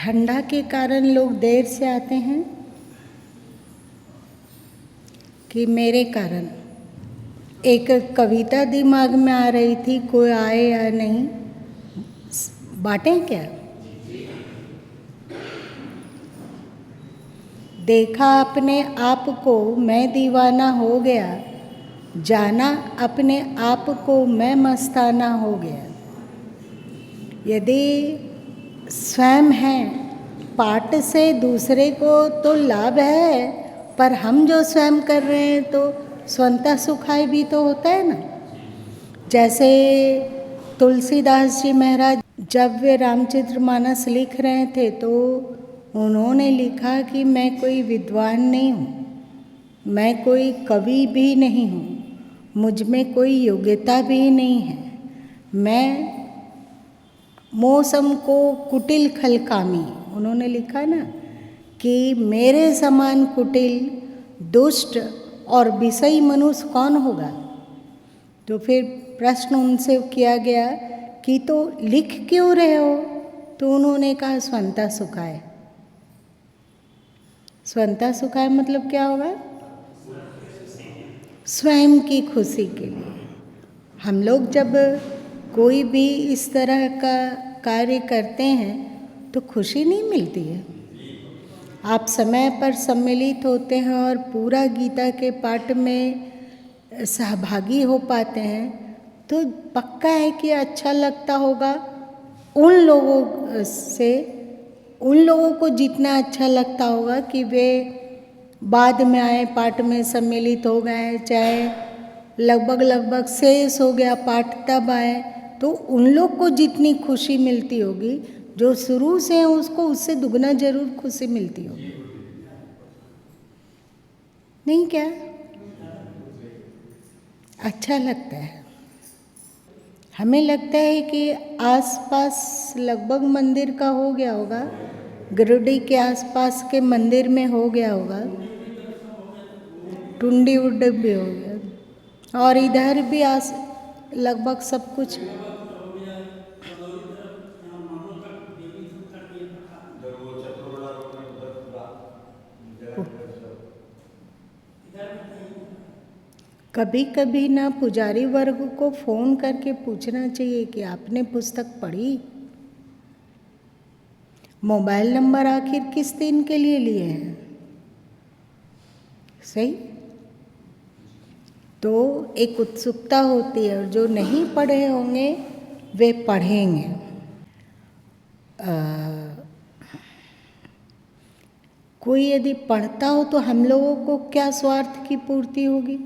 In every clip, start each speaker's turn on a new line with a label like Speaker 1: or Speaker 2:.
Speaker 1: ठंडा के कारण लोग देर से आते हैं कि मेरे कारण? एक कविता दिमाग में आ रही थी, कोई आए या नहीं, बांटें क्या? देखा अपने आप को मैं दीवाना हो गया, जाना अपने आप को मैं मस्ताना हो गया। यदि स्वयं है पाठ से दूसरे को तो लाभ है, पर हम जो स्वयं कर रहे हैं तो स्वंता सुखाय भी तो होता है ना। जैसे तुलसीदास जी महाराज जब वे रामचरितमानस लिख रहे थे तो उन्होंने लिखा कि मैं कोई विद्वान नहीं हूँ, मैं कोई कवि भी नहीं हूँ, मुझ में कोई योग्यता भी नहीं है, मैं मौसम को कुटिल खलकामी। उन्होंने लिखा ना कि मेरे समान कुटिल, दुष्ट और विषयी मनुष्य कौन होगा। तो फिर प्रश्न उनसे किया गया कि तो लिख क्यों रहे हो? तो उन्होंने कहा स्वंता सुखाय। स्वंता सुखाय मतलब क्या होगा? स्वयं की खुशी के लिए। हम लोग जब कोई भी इस तरह का कार्य करते हैं तो खुशी नहीं मिलती है। आप समय पर सम्मिलित होते हैं और पूरा गीता के पाठ में सहभागी हो पाते हैं तो पक्का है कि अच्छा लगता होगा। उन लोगों को जितना अच्छा लगता होगा कि वे बाद में आए, पाठ में सम्मिलित हो गए, चाहे लगभग शेष हो गया पाठ तब आए, तो उन लोग को जितनी खुशी मिलती होगी जो शुरू से है उसको उससे दुगना जरूर खुशी मिलती होगी। नहीं क्या? अच्छा लगता है। हमें लगता है कि आसपास लगभग मंदिर का हो गया होगा, गिरिडीह के आसपास के मंदिर में हो गया होगा, टुंडी उड्डब भी हो गया, और इधर भी लगभग सब कुछ। कभी कभी ना पुजारी वर्ग को फोन करके पूछना चाहिए कि आपने पुस्तक पढ़ी? मोबाइल नंबर आखिर किस दिन के लिए लिए हैं? सही तो एक उत्सुकता होती है, और जो नहीं पढ़े होंगे वे पढ़ेंगे। कोई यदि पढ़ता हो तो हम लोगों को क्या स्वार्थ की पूर्ति होगी?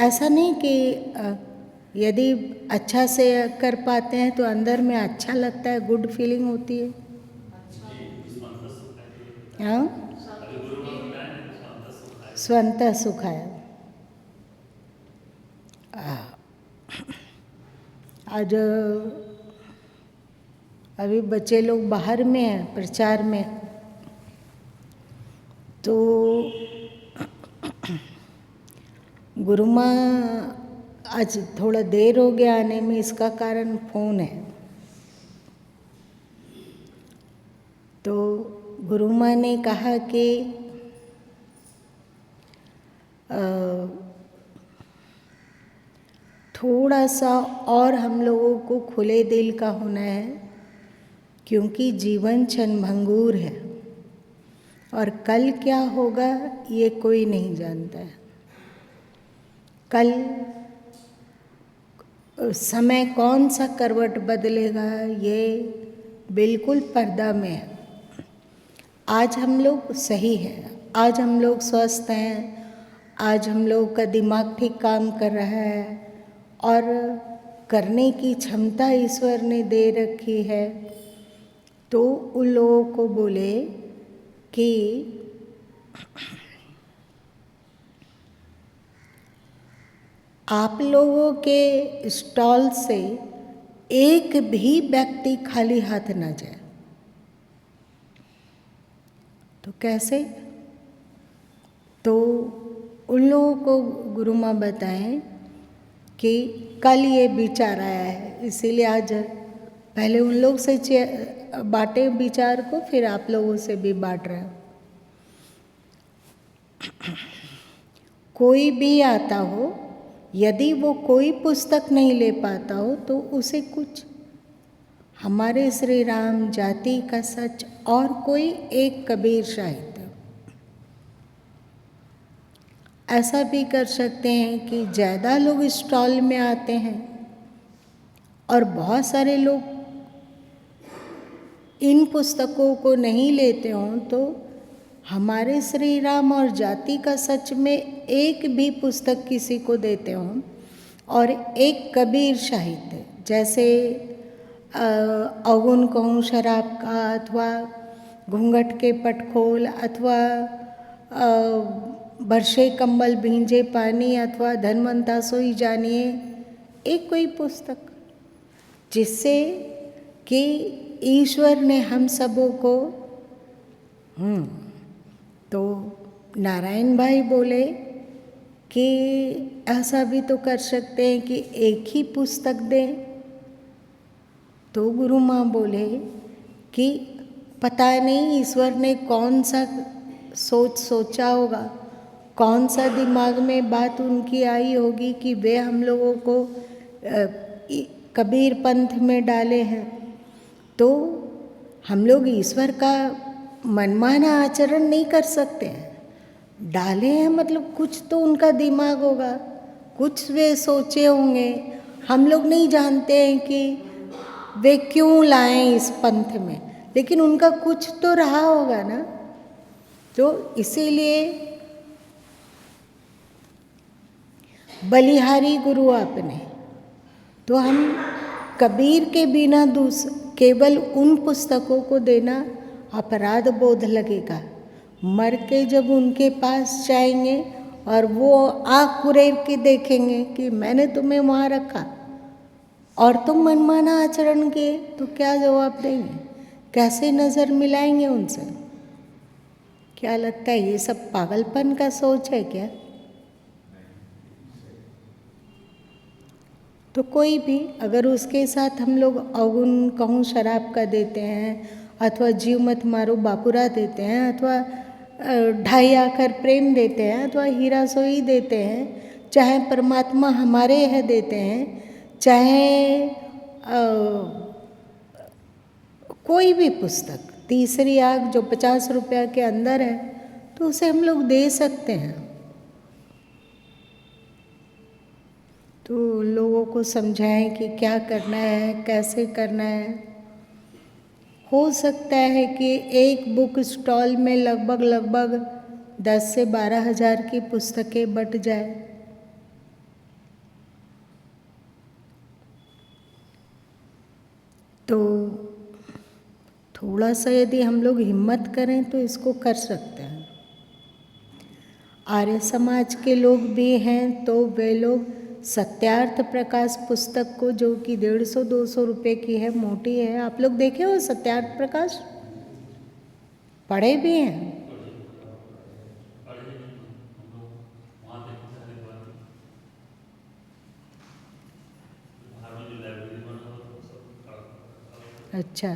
Speaker 1: ऐसा नहीं कि यदि अच्छा से कर पाते हैं तो अंदर में अच्छा लगता है, गुड फीलिंग होती है। हाँ, स्वंता सुखाय। आज अभी बच्चे लोग बाहर में हैं प्रचार में, तो गुरु माँ आज थोड़ा देर हो गया आने में, इसका कारण फ़ोन है। तो गुरु माँ ने कहा कि थोड़ा सा और हम लोगों को खुले दिल का होना है, क्योंकि जीवन क्षणभंगुर है और कल क्या होगा ये कोई नहीं जानता है। कल समय कौन सा करवट बदलेगा ये बिल्कुल पर्दा में है। आज हम लोग सही हैं, आज हम लोग स्वस्थ हैं, आज हम लोग का दिमाग ठीक काम कर रहा है और करने की क्षमता ईश्वर ने दे रखी है। तो उन लोगों को बोले कि आप लोगों के स्टॉल से एक भी व्यक्ति खाली हाथ न जाए। तो कैसे? तो उन लोगों को गुरु माँ बताएं कि कल ये विचार आया है, इसीलिए आज पहले उन लोग से बांटे विचार को, फिर आप लोगों से भी बांट रहे हैं। कोई भी आता हो, यदि वो कोई पुस्तक नहीं ले पाता हो तो उसे कुछ हमारे श्री राम, जाति का सच और कोई एक कबीर साहित्य ऐसा भी कर सकते हैं कि ज़्यादा लोग स्टॉल में आते हैं और बहुत सारे लोग इन पुस्तकों को नहीं लेते हों, तो हमारे श्री राम और जाति का सच में एक भी पुस्तक किसी को देते हों और एक कबीर साहित्य, जैसे अवगुण कहूँ शराब का, अथवा घूंघट के पटखोल, अथवा बरसे कंबल भींजे पानी, अथवा धनवंता सोई जानिए, एक कोई पुस्तक जिससे कि ईश्वर ने हम सबों को तो नारायण भाई बोले कि ऐसा भी तो कर सकते हैं कि एक ही पुस्तक दें। तो गुरु माँ बोले कि पता नहीं ईश्वर ने कौन सा सोचा होगा, कौन सा दिमाग में बात उनकी आई होगी कि वे हम लोगों को कबीर पंथ में डाले हैं। तो हम लोग ईश्वर का मनमाना आचरण नहीं कर सकते हैं। डाले हैं मतलब कुछ तो उनका दिमाग होगा, कुछ वे सोचे होंगे। हम लोग नहीं जानते हैं कि वे क्यों लाए इस पंथ में, लेकिन उनका कुछ तो रहा होगा ना। तो इसीलिए बलिहारी गुरु आपने, तो हम कबीर के बिना केवल उन पुस्तकों को देना अपराध बोध लगेगा। मर के जब उनके पास जाएंगे और वो आँख कुरेर के देखेंगे कि मैंने तुम्हें वहाँ रखा और तुम मनमाना आचरण किए, तो क्या जवाब देंगे? कैसे नज़र मिलाएंगे उनसे? क्या लगता है ये सब पागलपन का सोच है क्या? तो कोई भी अगर उसके साथ हम लोग अवगुण कहूँ शराब का देते हैं, अथवा जीव मत मारो बापुरा देते हैं, अथवा ढाई आकर प्रेम देते हैं, अथवा हीरा सोई देते हैं, चाहे परमात्मा हमारे है देते हैं, चाहे कोई भी पुस्तक, तीसरी आग जो 50 रुपया के अंदर है, तो उसे हम लोग दे सकते हैं। तो लोगों को समझाएं कि क्या करना है, कैसे करना है। हो सकता है कि एक बुक स्टॉल में लगभग 10 से 12 हज़ार की पुस्तकें बट जाए। तो थोड़ा सा यदि हम लोग हिम्मत करें तो इसको कर सकते हैं। आर्य समाज के लोग भी हैं, तो वे लोग सत्यार्थ प्रकाश पुस्तक को, जो कि 150-200 रुपये की है, मोटी है, आप लोग देखे हो सत्यार्थ प्रकाश? पढ़े भी हैं? अच्छा,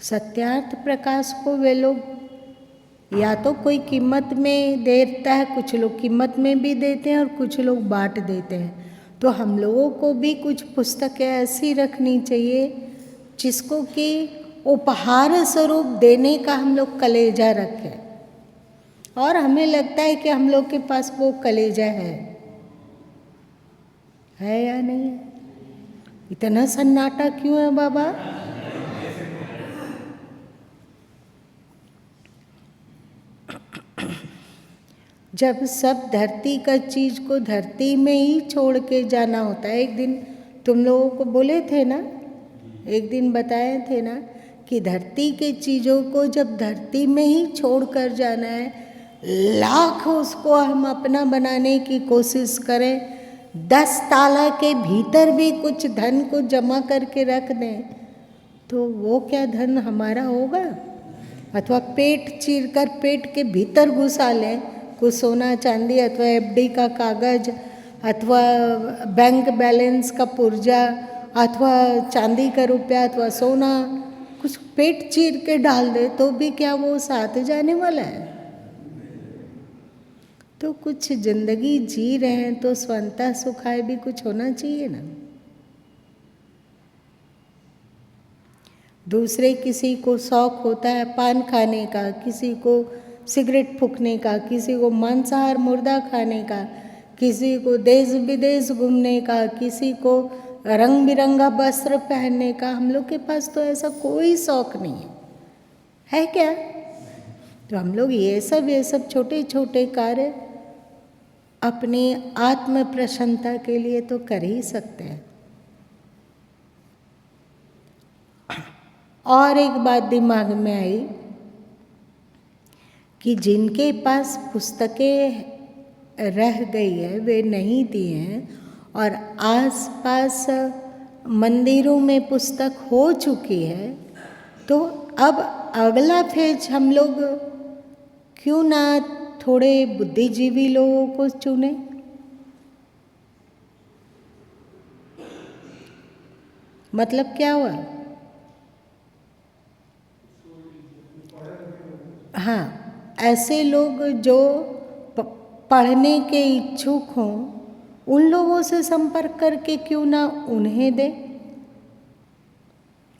Speaker 1: सत्यार्थ प्रकाश को वे लोग या तो कोई कीमत में देता है, कुछ लोग कीमत में भी देते हैं और कुछ लोग बांट देते हैं। तो हम लोगों को भी कुछ पुस्तकें ऐसी रखनी चाहिए जिसको कि उपहार स्वरूप देने का हम लोग कलेजा रखें, और हमें लगता है कि हम लोग के पास वो कलेजा है या नहीं है? इतना सन्नाटा क्यों है बाबा? जब सब धरती का चीज़ को धरती में ही छोड़ के जाना होता है। एक दिन तुम लोगों को बोले थे ना, एक दिन बताए थे ना कि धरती के चीज़ों को जब धरती में ही छोड़ कर जाना है, लाख उसको हम अपना बनाने की कोशिश करें, 10 ताला के भीतर भी कुछ धन को जमा करके रख दें, तो वो क्या धन हमारा होगा? अथवा पेट चीरकर पेट के भीतर घुसा लें कुछ सोना चांदी अथवा एफडी का कागज अथवा बैंक बैलेंस का पुर्जा अथवा चांदी का रुपया अथवा सोना कुछ पेट चीर के डाल दे तो भी क्या वो साथ जाने वाला है? तो कुछ जिंदगी जी रहे हैं तो स्वंता सुखाए भी कुछ होना चाहिए ना। दूसरे किसी को शौक होता है पान खाने का, किसी को सिगरेट फूकने का, किसी को मांसाहार मुर्दा खाने का, किसी को देश विदेश घूमने का, किसी को रंग बिरंगा वस्त्र पहनने का। हम लोग के पास तो ऐसा कोई शौक नहीं है क्या? तो हम लोग ये सब छोटे छोटे कार्य अपनी आत्म प्रसन्नता के लिए तो कर ही सकते हैं। और एक बात दिमाग में आई कि जिनके पास पुस्तकें रह गई है वे नहीं दिए हैं और आसपास मंदिरों में पुस्तक हो चुकी है, तो अब अगला फेज हम लोग क्यों ना थोड़े बुद्धिजीवी लोगों को चुने। मतलब क्या हुआ? हाँ, ऐसे लोग जो पढ़ने के इच्छुक हों उन लोगों से संपर्क करके क्यों ना उन्हें दे।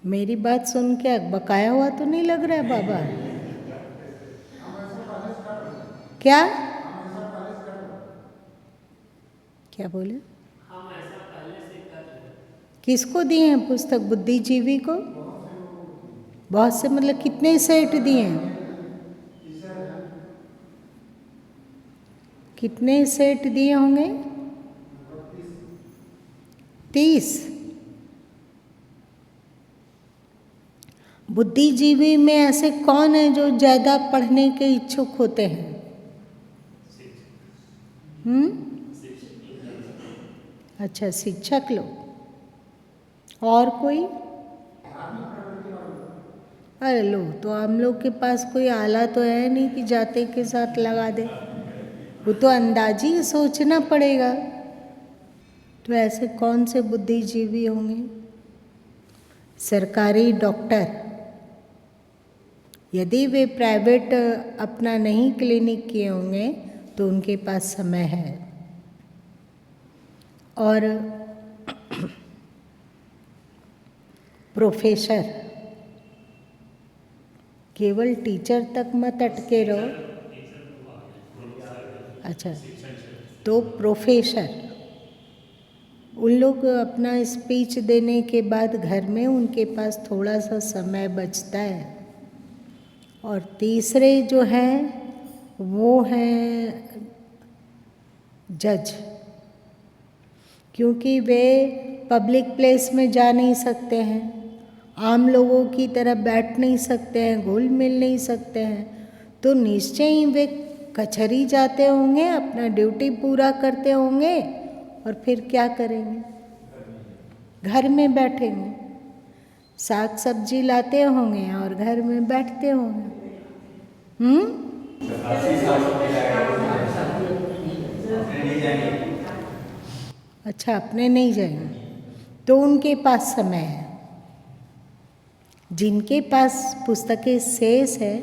Speaker 1: मेरी बात सुन के बकाया हुआ तो नहीं लग रहा है बाबा? क्या क्या बोले? किसको दिए हैं पुस्तक? बुद्धिजीवी को? बहुत से मतलब कितने सेट दिए हैं? कितने सेट दिए होंगे? 30। बुद्धिजीवी में ऐसे कौन है जो ज़्यादा पढ़ने के इच्छुक होते हैं? अच्छा, शिक्षक लोग। और कोई? अरे लो, तो हम लोग के पास कोई आला तो है नहीं कि जाते के साथ लगा दे, वो तो अंदाजी सोचना पड़ेगा। तो ऐसे कौन से बुद्धिजीवी होंगे? सरकारी डॉक्टर, यदि वे प्राइवेट अपना नहीं क्लिनिक किए होंगे तो उनके पास समय है। और प्रोफेसर, केवल टीचर तक मत अटके रहो। अच्छा, तो प्रोफेसर, उन लोग अपना स्पीच देने के बाद घर में उनके पास थोड़ा सा समय बचता है। और तीसरे जो हैं वो हैं जज, क्योंकि वे पब्लिक प्लेस में जा नहीं सकते हैं, आम लोगों की तरह बैठ नहीं सकते हैं, घुल मिल नहीं सकते हैं, तो निश्चय ही वे कचहरी जाते होंगे, अपना ड्यूटी पूरा करते होंगे और फिर क्या करेंगे? घर में बैठेंगे, साग सब्जी लाते होंगे और घर में बैठते होंगे। अच्छा, अपने नहीं जाएंगे, तो उनके पास समय है। जिनके पास पुस्तकें शेष है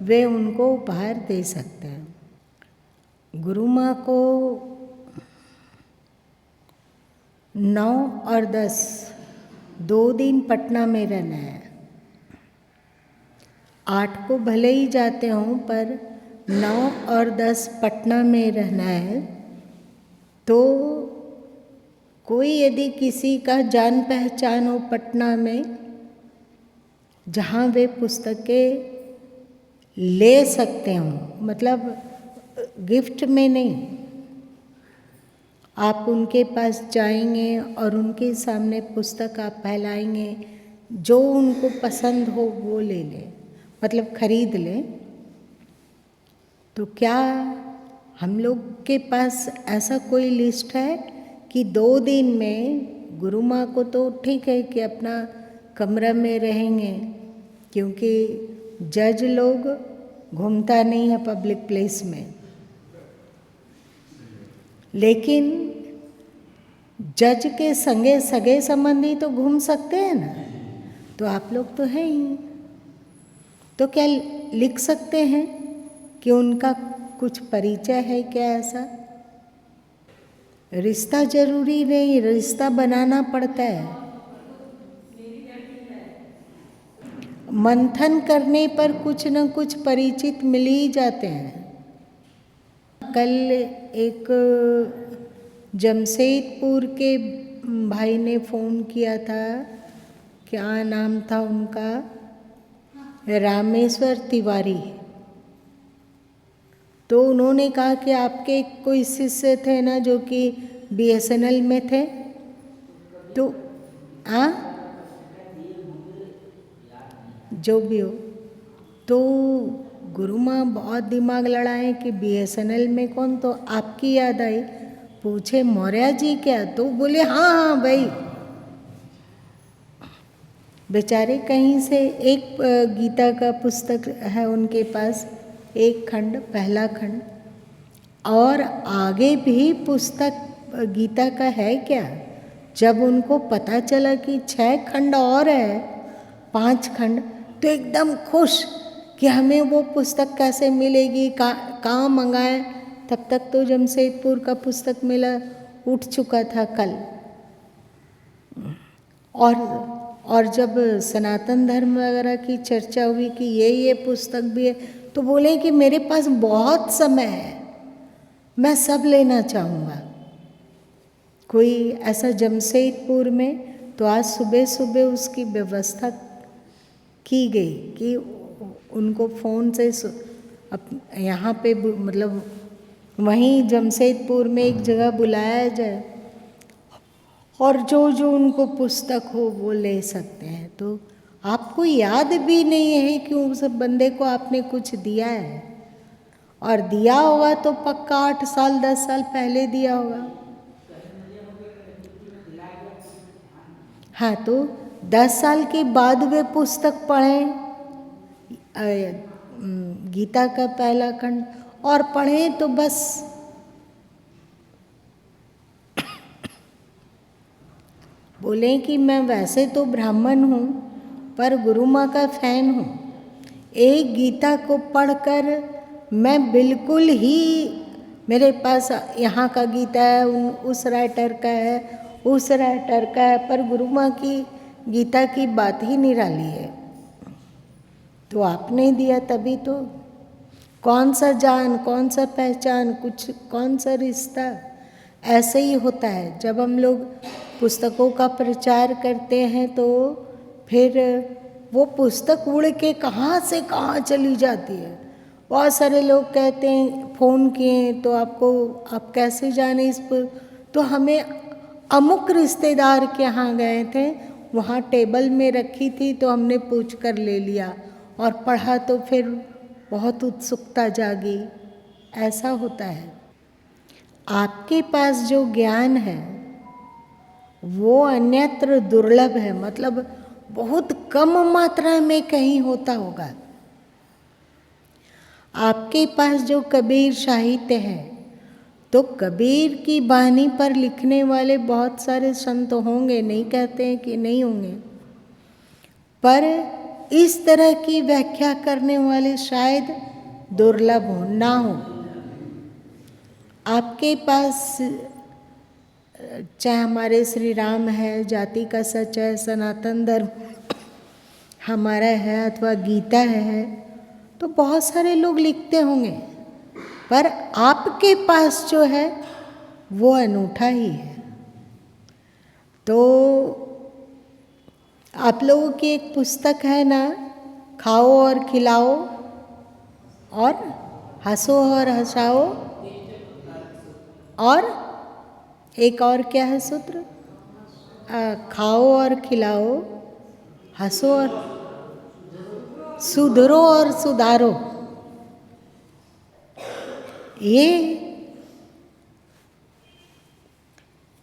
Speaker 1: वे उनको उपहार दे सकते हैं। गुरु माँ को 9 और 10 2 दिन पटना में रहना है। 8 को भले ही जाते हों पर 9 और 10 पटना में रहना है। तो कोई यदि किसी का जान पहचान हो पटना में जहाँ वे पुस्तकें ले सकते हों, मतलब गिफ्ट में नहीं, आप उनके पास जाएंगे और उनके सामने पुस्तक आप फैलाएंगे, जो उनको पसंद हो वो ले लें, मतलब खरीद लें। तो क्या हम लोग के पास ऐसा कोई लिस्ट है कि 2 दिन में गुरु माँ को तो ठीक है कि अपना कमरा में रहेंगे, क्योंकि जज लोग घूमता नहीं है पब्लिक प्लेस में, लेकिन जज के संगे सगे संबंधी तो घूम सकते हैं ना, तो आप लोग तो हैं ही, तो क्या लिख सकते हैं कि उनका कुछ परिचय है क्या? ऐसा रिश्ता जरूरी नहीं, रिश्ता बनाना पड़ता है। मंथन करने पर कुछ न कुछ परिचित मिल ही जाते हैं। कल एक जमशेदपुर के भाई ने फ़ोन किया था, क्या नाम था उनका, रामेश्वर तिवारी। तो उन्होंने कहा कि आपके कोई शिष्य थे ना जो कि BSNL में थे, तो जो भी हो, तो गुरु माँ बहुत दिमाग लड़ाए कि BSNL में कौन, तो आपकी याद आई, पूछे मौर्य जी क्या, तो बोले हाँ हाँ भाई। बेचारे कहीं से एक गीता का पुस्तक है उनके पास, एक खंड, पहला खंड, और आगे भी पुस्तक गीता का है क्या। जब उनको पता चला कि 6 खंड और है, 5 खंड, तो एकदम खुश कि हमें वो पुस्तक कैसे मिलेगी, कहाँ मंगाए। तब तक तो जमशेदपुर का पुस्तक मेला उठ चुका था कल। और जब सनातन धर्म वगैरह की चर्चा हुई कि ये पुस्तक भी है, तो बोले कि मेरे पास बहुत समय है, मैं सब लेना चाहूँगा। कोई ऐसा जमशेदपुर में, तो आज सुबह सुबह उसकी व्यवस्था की गई कि उनको फ़ोन से यहाँ पे मतलब वहीं जमशेदपुर में एक जगह बुलाया जाए, और जो जो उनको पुस्तक हो वो ले सकते हैं। तो आपको याद भी नहीं है कि उस बंदे को आपने कुछ दिया है, और दिया होगा तो पक्का 8 साल 10 साल पहले दिया होगा। हाँ, तो 10 साल के बाद वे पुस्तक पढ़ें, गीता का पहला खंड, और पढ़ें तो बस बोले कि मैं वैसे तो ब्राह्मण हूँ पर गुरु माँ का फैन हूँ। एक गीता को पढ़कर मैं बिल्कुल ही, मेरे पास यहाँ का गीता है, उस राइटर का है, उस राइटर का है, पर गुरु माँ की गीता की बात ही निराली है। तो आपने दिया तभी तो, कौन सा जान, कौन सा पहचान, कुछ कौन सा रिश्ता। ऐसे ही होता है, जब हम लोग पुस्तकों का प्रचार करते हैं तो फिर वो पुस्तक उड़ के कहाँ से कहाँ चली जाती है। बहुत सारे लोग कहते हैं, फ़ोन किए तो आप कैसे जाने इस पर, तो हमें अमुक रिश्तेदार के यहाँ गए थे, वहाँ टेबल में रखी थी तो हमने पूछ कर ले लिया और पढ़ा, तो फिर बहुत उत्सुकता जागी। ऐसा होता है। आपके पास जो ज्ञान है वो अन्यत्र दुर्लभ है, मतलब बहुत कम मात्रा में कहीं होता होगा। आपके पास जो कबीर साहित्य है, तो कबीर की बानी पर लिखने वाले बहुत सारे संत होंगे, नहीं कहते हैं कि नहीं होंगे, पर इस तरह की व्याख्या करने वाले शायद दुर्लभ हो, ना हो। आपके पास चाहे हमारे श्री राम है, जाति का सच है, सनातन धर्म हमारा है, अथवा गीता है, तो बहुत सारे लोग लिखते होंगे, पर आपके पास जो है वो अनूठा ही है। तो आप लोगों की एक पुस्तक है ना, खाओ और खिलाओ और हंसो और हंसाओ, और एक और क्या है सूत्र, खाओ और खिलाओ, हंसो और सुधरो और सुधारो। ये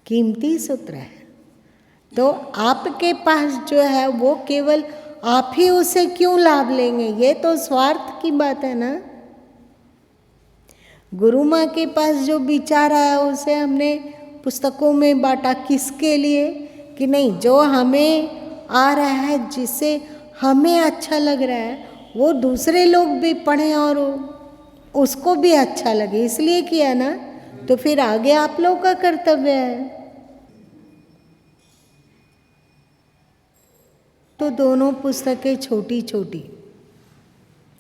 Speaker 1: कीमती सूत्र है। तो आपके पास जो है वो केवल आप ही उसे क्यों लाभ लेंगे? ये तो स्वार्थ की बात है ना। गुरु माँ के पास जो विचार आया उसे हमने पुस्तकों में बांटा, किसके लिए? कि नहीं, जो हमें आ रहा है, जिससे हमें अच्छा लग रहा है, वो दूसरे लोग भी पढ़ें और उसको भी अच्छा लगे, इसलिए किया ना। तो फिर आगे आप लोग का कर्तव्य है। तो दोनों पुस्तकें छोटी छोटी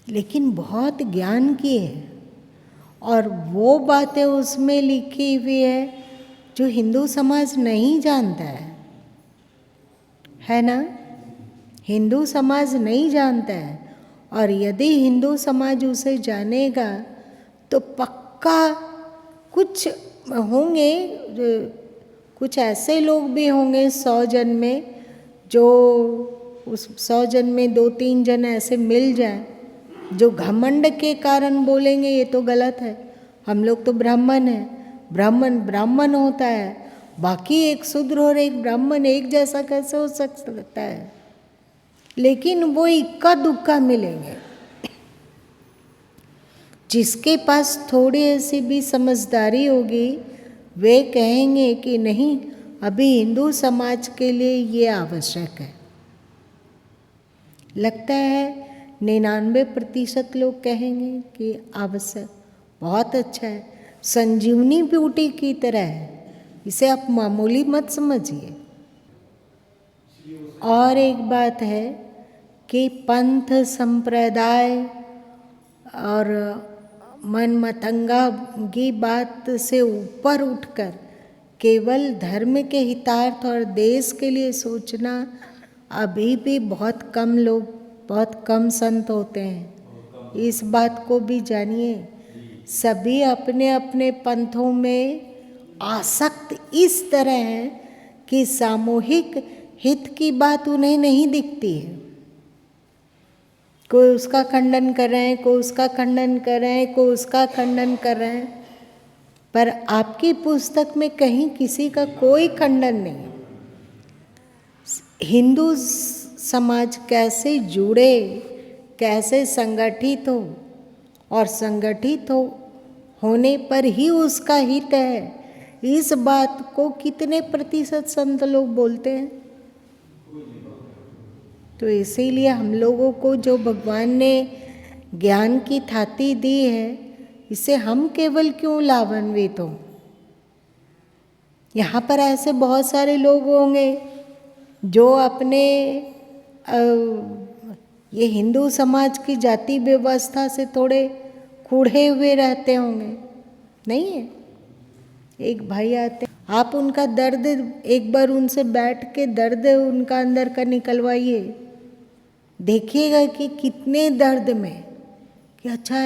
Speaker 1: लेकिन बहुत ज्ञान की है, और वो बातें उसमें लिखी हुई है जो हिंदू समाज नहीं जानता है ना। हिंदू समाज नहीं जानता है, और यदि हिंदू समाज उसे जानेगा तो पक्का कुछ होंगे, कुछ ऐसे लोग भी होंगे 100 जन में, जो उस 100 जन में 2-3 जन ऐसे मिल जाए जो घमंड के कारण बोलेंगे ये तो गलत है, हम लोग तो ब्राह्मण हैं, ब्राह्मण ब्राह्मण होता है, बाकी एक शूद्र और एक ब्राह्मण एक जैसा कैसे हो सकता है? लेकिन वो इक्का दुक्का मिलेंगे। जिसके पास थोड़ी ऐसी भी समझदारी होगी वे कहेंगे कि नहीं, अभी हिंदू समाज के लिए ये आवश्यक है। लगता है 99% लोग कहेंगे कि आवश्यक, बहुत अच्छा है, संजीवनी बूटी की तरह है, इसे आप मामूली मत समझिए। और एक बात है कि पंथ संप्रदाय और मन मतंगा की बात से ऊपर उठकर केवल धर्म के हितार्थ और देश के लिए सोचना अभी भी बहुत कम लोग, बहुत कम संत होते हैं। इस बात को भी जानिए, सभी अपने अपने पंथों में आसक्त इस तरह हैं कि सामूहिक हित की बात उन्हें नहीं दिखती है। कोई उसका खंडन कर रहे हैं, कोई उसका खंडन कर रहे हैं, कोई उसका खंडन कर रहे हैं, पर आपकी पुस्तक में कहीं किसी का कोई खंडन नहीं। हिंदू समाज कैसे जुड़े, कैसे संगठित हो, और संगठित होने पर ही उसका हित है, इस बात को कितने प्रतिशत संत लोग बोलते हैं? तो इसीलिए हम लोगों को जो भगवान ने ज्ञान की थाती दी है, इसे हम केवल क्यों लाभान्वित हों? यहाँ पर ऐसे बहुत सारे लोग होंगे जो अपने ये हिंदू समाज की जाति व्यवस्था से थोड़े कूढ़े हुए रहते होंगे, नहीं है? एक भाई आते, आप उनका दर्द एक बार उनसे बैठ के दर्द उनका अंदर का निकलवाइए, देखिएगा कि कितने दर्द में, कि अच्छा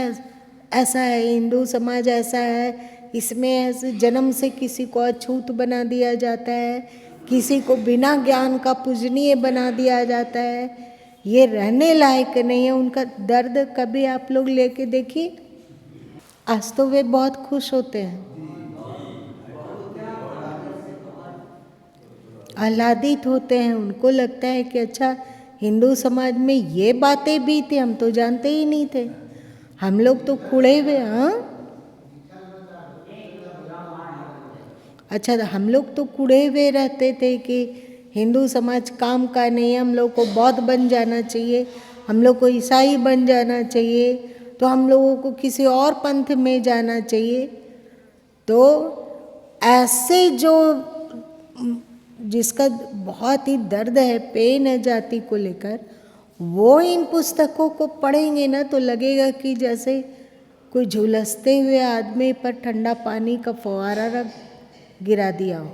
Speaker 1: ऐसा है, हिंदू समाज ऐसा है, इसमें ऐसे जन्म से किसी को अछूत बना दिया जाता है, किसी को बिना ज्ञान का पूजनीय बना दिया जाता है, ये रहने लायक नहीं है। उनका दर्द कभी आप लोग लेके देखिए, आज तो वे बहुत खुश होते हैं, आह्लादित होते हैं, उनको लगता है कि अच्छा हिंदू समाज में ये बातें भी थी, हम तो जानते ही नहीं थे, हम लोग तो खुड़े हुए। हाँ, अच्छा, हम लोग तो कुड़े हुए रहते थे कि हिंदू समाज काम का नहीं है, हम लोग को बौद्ध बन जाना चाहिए, हम लोग को ईसाई बन जाना चाहिए, तो हम लोगों को किसी और पंथ में जाना चाहिए। तो ऐसे जो जिसका बहुत ही दर्द है, पेन है जाति को लेकर, वो इन पुस्तकों को पढ़ेंगे ना तो लगेगा कि जैसे कोई झुलसते हुए आदमी पर ठंडा पानी का फव्वारा गिरा दिया हो।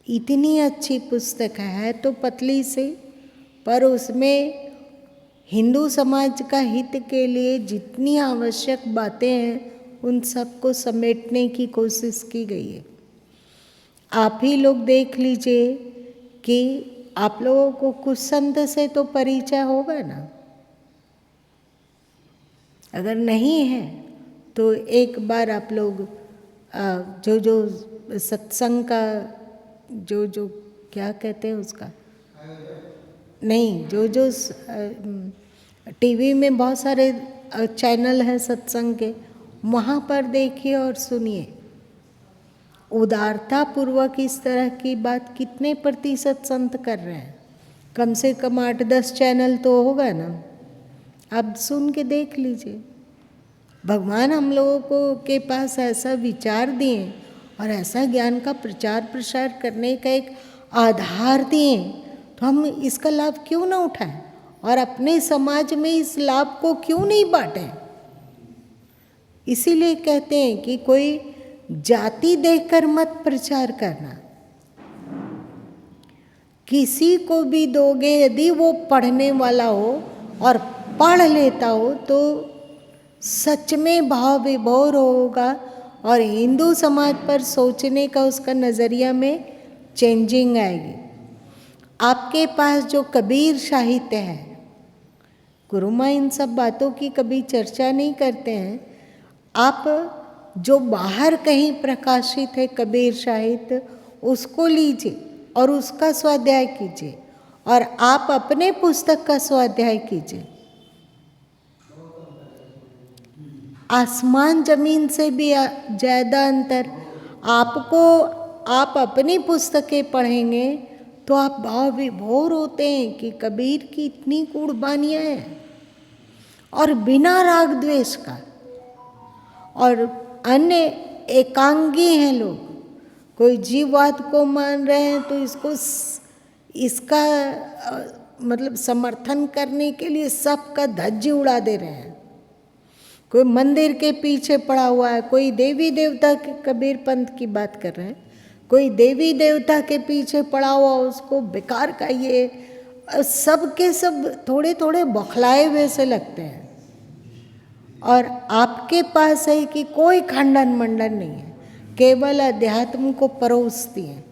Speaker 1: इतनी अच्छी पुस्तक है तो पतली सी, पर उसमें हिंदू समाज का हित के लिए जितनी आवश्यक बातें हैं उन सबको समेटने की कोशिश की गई है। आप ही लोग देख लीजिए कि आप लोगों को कुछ संत से तो परिचय होगा ना, अगर नहीं है तो एक बार आप लोग जो जो सत्संग का जो क्या कहते हैं उसका नहीं, जो टीवी में बहुत सारे चैनल हैं सत्संग के, वहाँ पर देखिए और सुनिए। उदारता पूर्वक इस तरह की बात कितने प्रतिशत संत कर रहे हैं? कम से कम 8-10 चैनल तो होगा ना। आप सुन के देख लीजिए। भगवान हम लोगों को के पास ऐसा विचार दिए और ऐसा ज्ञान का प्रचार प्रसार करने का एक आधार दिए, तो हम इसका लाभ क्यों ना उठाएं और अपने समाज में इस लाभ को क्यों नहीं बांटें? इसीलिए कहते हैं कि कोई जाति देखकर मत प्रचार करना। किसी को भी दोगे, यदि वो पढ़ने वाला हो और पढ़ लेता हो तो सच में भाव विभोर होगा और हिंदू समाज पर सोचने का उसका नज़रिया में चेंजिंग आएगी। आपके पास जो कबीर साहित्य है, गुरुमा इन सब बातों की कभी चर्चा नहीं करते हैं। आप जो बाहर कहीं प्रकाशित है कबीर साहित्य, उसको लीजिए और उसका स्वाध्याय कीजिए और आप अपने पुस्तक का स्वाध्याय कीजिए। आसमान जमीन से भी ज़्यादा अंतर। आप अपनी पुस्तकें पढ़ेंगे तो आप भाव विभोर होते हैं कि कबीर की इतनी कुर्बानियाँ हैं और बिना राग द्वेष का। और अन्य एकांगी हैं लोग, कोई जीववाद को मान रहे हैं तो इसका मतलब समर्थन करने के लिए सबका धज्जी उड़ा दे रहे हैं। कोई मंदिर के पीछे पड़ा हुआ है, कोई देवी देवता के, कबीर पंथ की बात कर रहे हैं, कोई देवी देवता के पीछे पड़ा हुआ उसको बेकार का, ये सब के सब थोड़े थोड़े बौखलाए हुए से लगते हैं। और आपके पास है कि कोई खंडन मंडन नहीं है, केवल अध्यात्म को परोसती है।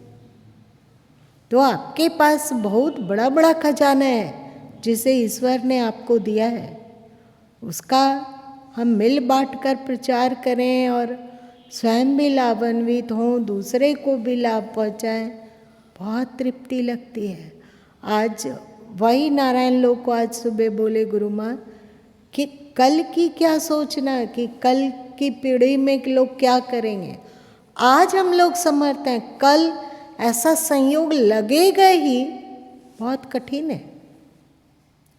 Speaker 1: तो आपके पास बहुत बड़ा बड़ा खजाना है जिसे ईश्वर ने आपको दिया है, उसका हम मिल बांट कर प्रचार करें और स्वयं भी लाभान्वित हों, दूसरे को भी लाभ पहुँचाएं, बहुत तृप्ति लगती है। आज वही नारायण लोग को आज सुबह बोले गुरु माँ कि कल की क्या सोचना, कि कल की पीढ़ी में लोग क्या करेंगे। आज हम लोग समर्थ हैं, कल ऐसा संयोग लगेगा ही, बहुत कठिन है।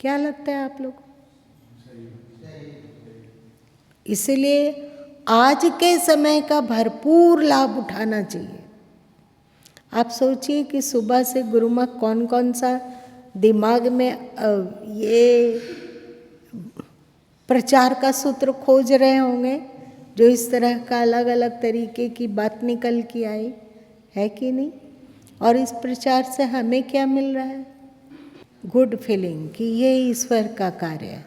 Speaker 1: क्या लगता है आप लोग? इसलिए आज के समय का भरपूर लाभ उठाना चाहिए। आप सोचिए कि सुबह से गुरु माँ कौन कौन सा दिमाग में ये प्रचार का सूत्र खोज रहे होंगे, जो इस तरह का अलग अलग तरीके की बात निकल के आई है कि नहीं। और इस प्रचार से हमें क्या मिल रहा है? गुड फीलिंग कि ये ईश्वर का कार्य है,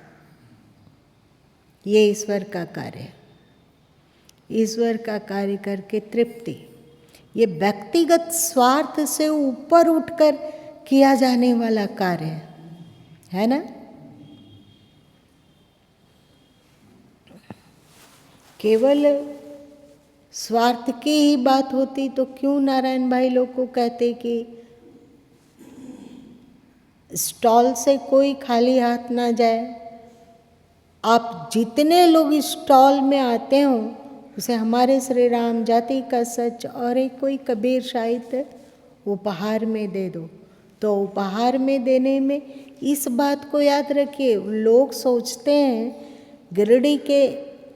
Speaker 1: ये ईश्वर का कार्य है। ईश्वर का कार्य करके तृप्ति, ये व्यक्तिगत स्वार्थ से ऊपर उठकर किया जाने वाला कार्य है ना। केवल स्वार्थ की ही बात होती तो क्यों नारायण भाई लोग को कहते कि स्टॉल से कोई खाली हाथ ना जाए। आप जितने लोग स्टॉल में आते हो उसे हमारे श्री राम, जाति का सच और एक कोई कबीर साहित्य उपहार में दे दो। तो उपहार में देने में इस बात को याद रखिए, लोग सोचते हैं गिरिडीह के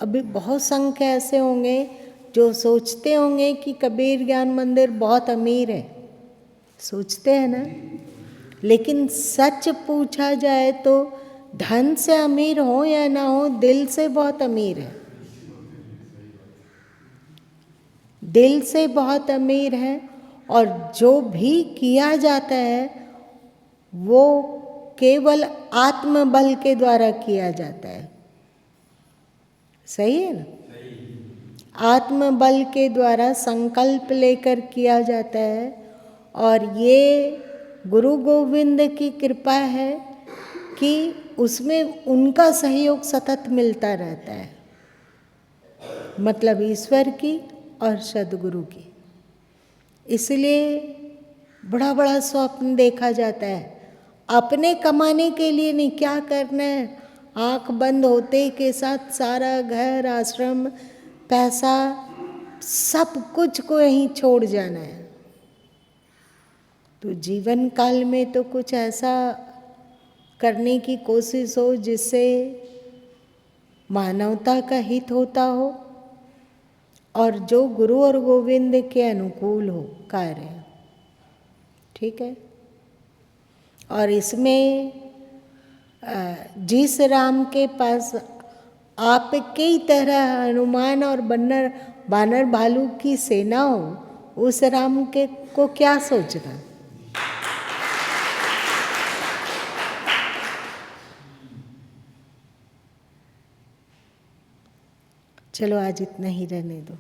Speaker 1: अभी बहुत संख्या ऐसे होंगे जो सोचते होंगे कि कबीर ज्ञान मंदिर बहुत अमीर है, सोचते हैं ना। लेकिन सच पूछा जाए तो धन से अमीर हो या ना हो, दिल से बहुत अमीर है, दिल से बहुत अमीर है। और जो भी किया जाता है वो केवल आत्मबल के द्वारा किया जाता है। सही है ना? आत्मबल के द्वारा संकल्प लेकर किया जाता है। और ये गुरु गोविंद की कृपा है कि उसमें उनका सहयोग सतत मिलता रहता है, मतलब ईश्वर की और सद्गुरु की। इसलिए बड़ा बड़ा स्वप्न देखा जाता है। अपने कमाने के लिए नहीं, क्या करना है, आँख बंद होते के साथ सारा घर, आश्रम, पैसा, सब कुछ को यहीं छोड़ जाना है। तो जीवन काल में तो कुछ ऐसा करने की कोशिश हो जिससे मानवता का हित होता हो और जो गुरु और गोविंद के अनुकूल हो कार्य। ठीक है। और इसमें जिस राम के पास आपके ही तरह हनुमान और बानर भालू की सेना हो, उस राम के को क्या सोचना। चलो आज इतना ही रहने दो।